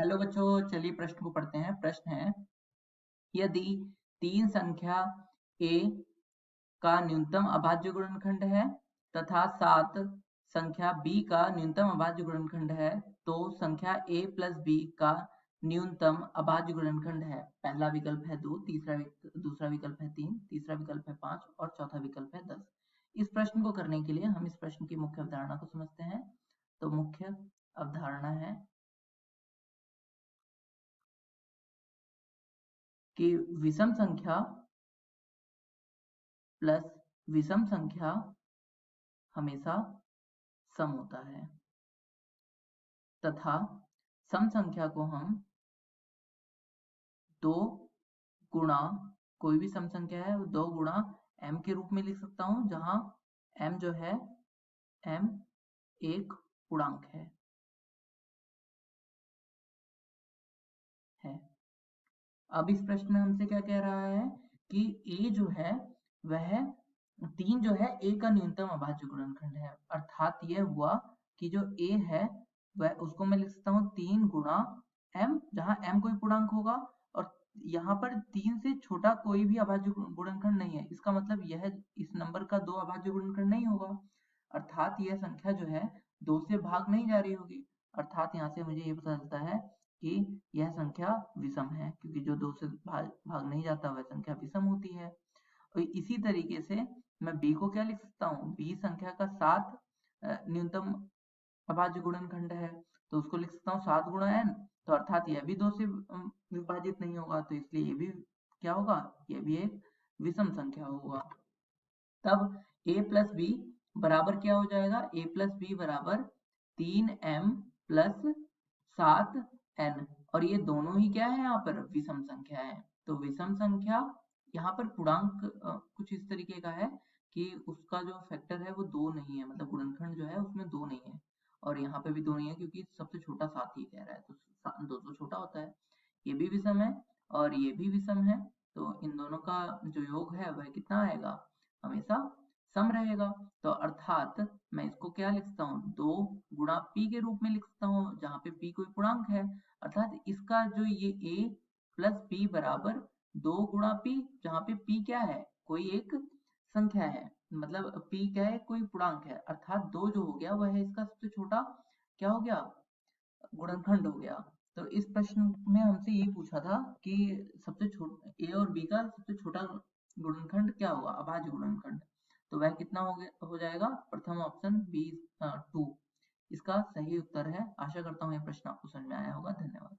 Hello बच्चों, चलिए प्रश्न को पढ़ते हैं। प्रश्न है, यदि तीन संख्या a का न्यूनतम अभाज्य गुणनखंड है तथा 7 संख्या b का न्यूनतम अभाज्य गुणनखंड है, तो संख्या a प्लस b का न्यूनतम अभाज्य गुणनखंड है। पहला विकल्प है 2, दूसरा विकल्प है 3, तीसरा विकल्प है 5 और चौथा विकल्प है 10। इस प्रश्न को करने के लिए हम इस प्रश्न की मुख्य अवधारणा को समझते हैं। तो मुख्य अवधारणा है कि विषम संख्या प्लस विषम संख्या हमेशा सम होता है तथा सम संख्या को हम 2 गुणा, कोई भी सम संख्या है 2 गुणा m के रूप में लिख सकता हूं, जहां m जो है m एक पूर्णांक है। अब इस प्रश्न में हमसे क्या कह रहा है कि a जो है वह 3 जो है a का न्यूनतम अभाज्य गुणनखंड है। अर्थात यह हुआ कि जो a है वह उसको मैं लिख सकता हूँ 3 गुणा m, जहां m कोई पूर्णांक होगा और यहाँ पर 3 से छोटा कोई भी अभाज्य गुणनखंड नहीं है। इसका मतलब यह इस नंबर का 2 अभाज्य गुणनखंड नहीं होगा। अर्थात यह संख्या जो है 2 से भाग नहीं जा रही होगी। अर्थात यहाँ से मुझे ये पता चलता है कि यह संख्या विषम है, क्योंकि जो 2 से भाग नहीं जाता वह संख्या विषम होती है। और इसी तरीके से मैं b को क्या लिख सकता हूँ, b संख्या का 7 न्यूनतम अभाज्य गुणनखंड है, तो उसको लिख सकता हूँ 7 गुणा n। तो अर्थात यह भी 2 से विभाजित नहीं होगा, तो इसलिए ये भी क्या होगा, यह भी एक विषम संख्या होगा। तब a प्लस बी बराबर क्या हो जाएगा, a प्लस बी बराबर 3m प्लस 7n, और ये दोनों ही क्या है यहाँ पर विषम संख्या है। तो विषम संख्या यहाँ पर पूर्णांक कुछ इस तरीके का है कि उसका जो फैक्टर है वो 2 नहीं है, मतलब गुणनखंड जो है उसमें 2 नहीं है, और यहाँ पे भी 2 नहीं है क्योंकि सबसे छोटा 7 ही कह रहा है, तो 2 तो छोटा होता है। ये भी विषम है और ये भी विषम है, तो इन दोनों का जो योग है वह कितना आएगा, हमेशा सम रहेगा। तो अर्थात मैं इसको क्या लिख सकता हूँ, 2 गुणा p के रूप में लिख सकता हूँ, जहाँ पे p कोई पूर्णांक है। अर्थात इसका जो ये a प्लस b बराबर 2 गुणा p, जहाँ पे p क्या है, कोई एक संख्या है, मतलब p क्या है, कोई पूर्णांक है। अर्थात 2 जो हो गया वह है इसका सबसे छोटा क्या हो गया, गुणनखंड हो गया। तो इस प्रश्न में हमसे ये पूछा था कि सबसे छोटा a और b का सबसे छोटा गुणनखंड क्या होगा, अभाज्य गुणनखंड। तो वह कितना हो जाएगा, प्रथम ऑप्शन बी 2 इसका सही उत्तर है। आशा करता हूँ ये प्रश्न आपको समझ में आया होगा। धन्यवाद।